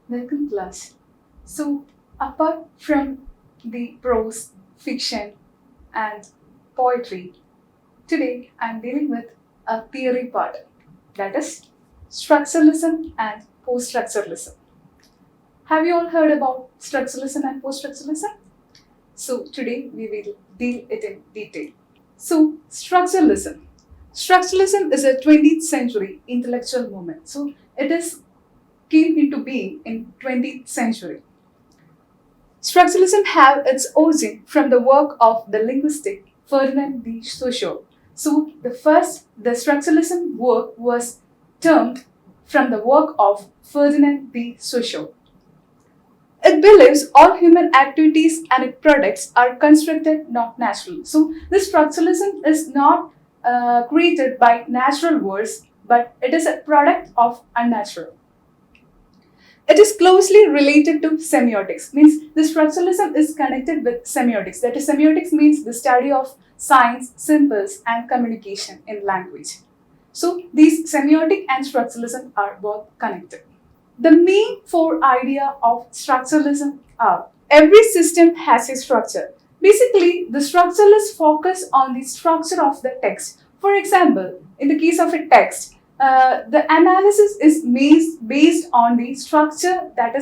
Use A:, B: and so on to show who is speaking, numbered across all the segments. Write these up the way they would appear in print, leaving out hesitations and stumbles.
A: Welcome class. So apart from the prose, fiction and poetry, today I am dealing with a theory part, that is structuralism and poststructuralism. Have you all heard about structuralism and poststructuralism? So today we will deal it in detail. So structuralism. Structuralism is a 20th century intellectual movement. So it came into being in 20th century. Structuralism have its origin from the work of the linguistic Ferdinand de Saussure. So the structuralism work was termed from the work of Ferdinand de Saussure. It believes all human activities and its products are constructed, not natural. So this structuralism is not created by natural words, but it is a product of unnatural. It is closely related to semiotics, means the structuralism is connected with semiotics. That is, semiotics means the study of signs, symbols and communication in language. So these semiotic and structuralism are both connected. The main four ideas of structuralism are: every system has a structure. Basically, the structuralists focus on the structure of the text. For example, in the case of a text, the analysis is based on the structure that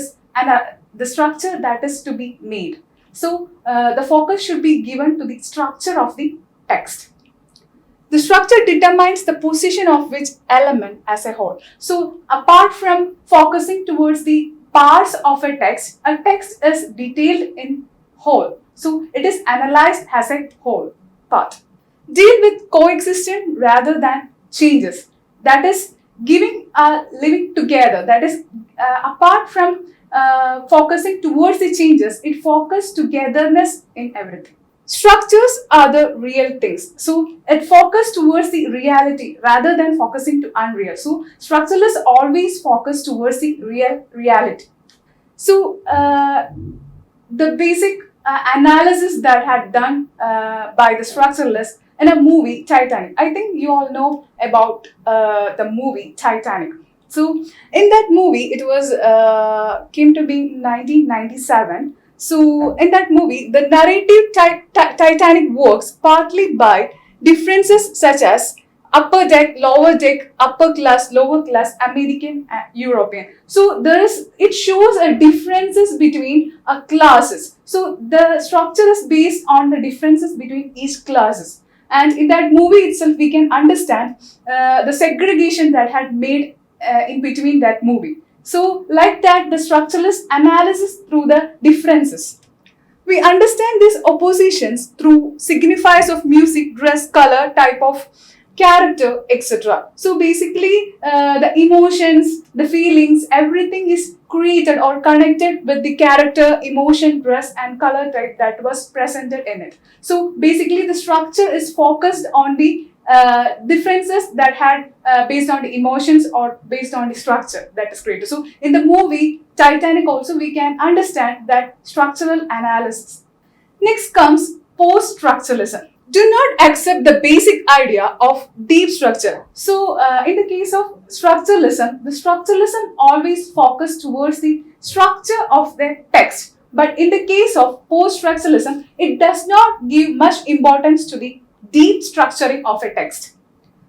A: is to be made. So the focus should be given to the structure of the text. The structure determines the position of which element as a whole. So apart from focusing towards the parts of a text is detailed in whole. So it is analyzed as a whole part. Deal with coexistence rather than changes. That is living together. That is apart from focusing towards the changes, it focuses togetherness in everything. Structures are the real things. So it focuses towards the reality rather than focusing to unreal. So structuralists always focus towards the reality. So the basic analysis that had done by the structuralists in a movie, Titanic. I think you all know about the movie Titanic. So in that movie, it was came to be in 1997. So in that movie, the narrative Titanic works partly by differences such as upper deck, lower deck, upper class, lower class, American, and European. So it shows a differences between classes. So the structure is based on the differences between each classes. And in that movie itself, we can understand the segregation that had made in between that movie. So like that, the structuralist analysis through the differences. We understand these oppositions through signifiers of music, dress, color, type of character, etc. So basically, the emotions, the feelings, everything is created or connected with the character, emotion, dress and color type that was presented in it. So basically, the structure is focused on the differences that had based on the emotions or based on the structure that is created. So in the movie Titanic also we can understand that structural analysis. Next comes post-structuralism. Do not accept the basic idea of deep structure. So in the case of structuralism, the structuralism always focus towards the structure of the text. But in the case of post-structuralism, it does not give much importance to the deep structuring of a text.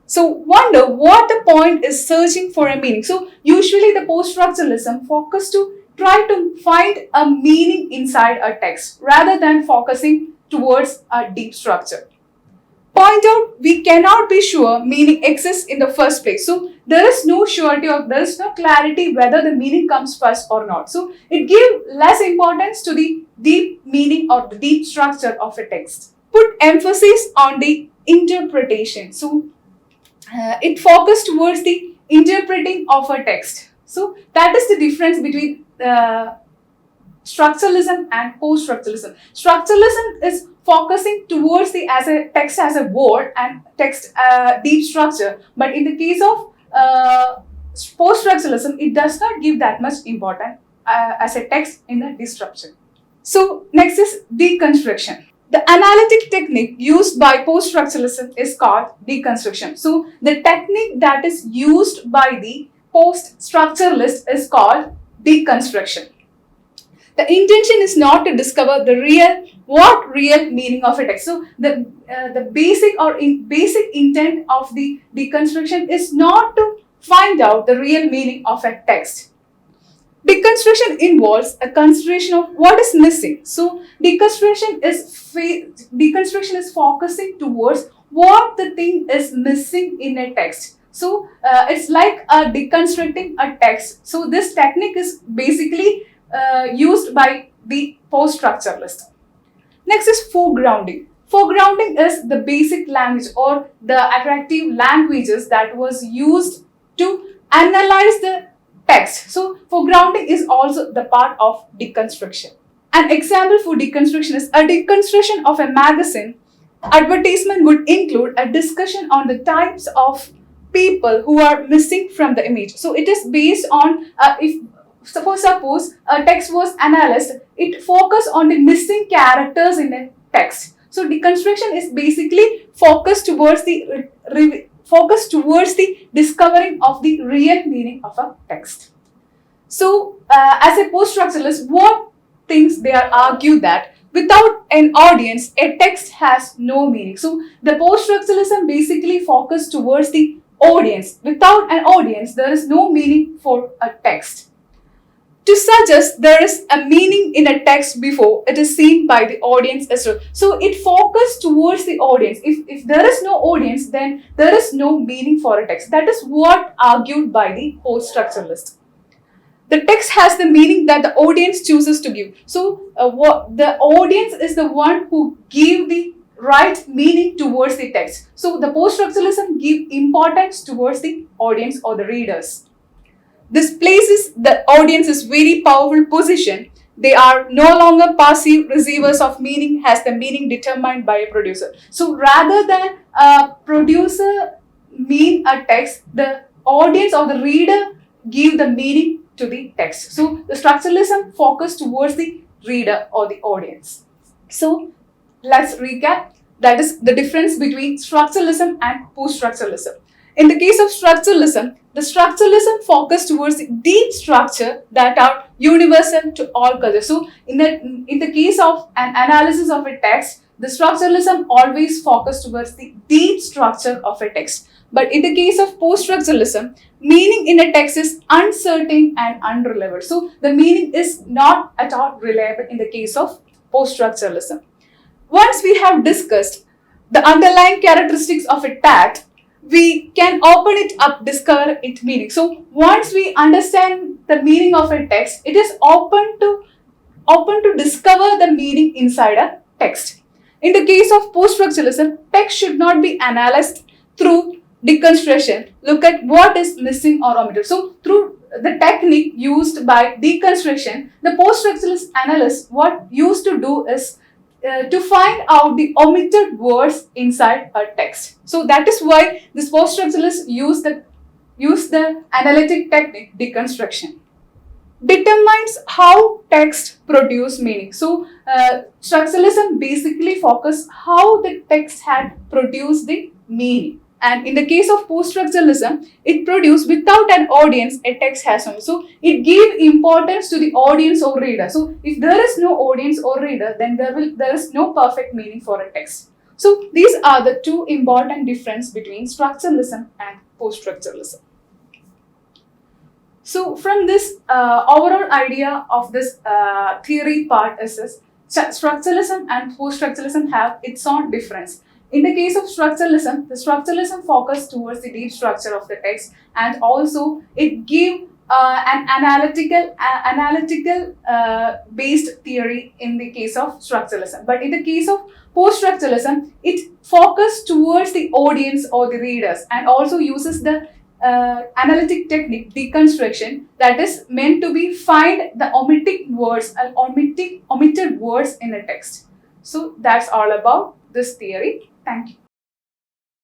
A: So wonder what the point is searching for a meaning. So usually the post-structuralism focus to try to find a meaning inside a text rather than focusing towards a deep structure. Point out we cannot be sure meaning exists in the first place. So there is no surety or there is no clarity whether the meaning comes first or not. So it gives less importance to the deep meaning or the deep structure of a text. Put emphasis on the interpretation. So it focuses towards the interpreting of a text. So that is the difference between structuralism and post-structuralism. Structuralism is focusing towards the text as a word and text deep structure. But in the case of post-structuralism, it does not give that much importance as a text in the destruction. So next is deconstruction. The analytic technique used by post-structuralism is called deconstruction. So the technique that is used by the post-structuralist is called deconstruction. The intention is not to discover the real meaning of a text. So the basic intent of the deconstruction is not to find out the real meaning of a text. Deconstruction involves a consideration of what is missing. So deconstruction is focusing towards what the thing is missing in a text. So it's like deconstructing a text. So this technique is basically used by the poststructuralist. Next is foregrounding. Foregrounding is the basic language or the attractive languages that was used to analyze the text. So foregrounding is also the part of deconstruction. An example for deconstruction is a deconstruction of a magazine advertisement would include a discussion on the types of people who are missing from the image. So it is based on if suppose a text was analyzed, it focused on the missing characters in a text. So deconstruction is basically focused towards the discovering of the real meaning of a text. So as a poststructuralist, what things they are argue that without an audience, a text has no meaning. So the poststructuralism basically focused towards the audience. Without an audience, there is no meaning for a text. To suggest there is a meaning in a text before it is seen by the audience as well. So it focused towards the audience. If there is no audience, then there is no meaning for a text. That is what argued by the poststructuralist. The text has the meaning that the audience chooses to give. So the audience is the one who give the right meaning towards the text. So the poststructuralism give importance towards the audience or the readers. This places the audience's very powerful position. They are no longer passive receivers of meaning, has the meaning determined by a producer. So rather than a producer mean a text, the audience or the reader give the meaning to the text. So the structuralism focus towards the reader or the audience. So let's recap. That is the difference between structuralism and poststructuralism. In the case of structuralism, the structuralism focus towards the deep structure that are universal to all cultures. So in the case of an analysis of a text, the structuralism always focus towards the deep structure of a text. But in the case of poststructuralism, meaning in a text is uncertain and unreliable. So the meaning is not at all reliable in the case of poststructuralism. Once we have discussed the underlying characteristics of a text, we can open it up, discover its meaning. So once we understand the meaning of a text, it is open to discover the meaning inside a text. In the case of poststructuralism, text should not be analyzed through deconstruction. Look at what is missing or omitted. So through the technique used by deconstruction, the poststructuralist analyst what used to do is to find out the omitted words inside a text. So that is why this poststructuralists use the analytic technique deconstruction. Determines how text produce meaning. So structuralism basically focus how the text had produced the meaning. And in the case of poststructuralism, it produced without an audience, a text has no. So it gave importance to the audience or reader. So if there is no audience or reader, then there is no perfect meaning for a text. So these are the two important differences between structuralism and poststructuralism. So from this overall idea of this theory part is this, structuralism and poststructuralism have its own difference. In the case of structuralism, the structuralism focused towards the deep structure of the text, and also it gave an analytical based theory in the case of structuralism. But in the case of poststructuralism, it focused towards the audience or the readers, and also uses the analytic technique deconstruction that is meant to be find the omitted words in a text. So that's all about this theory. Thank you.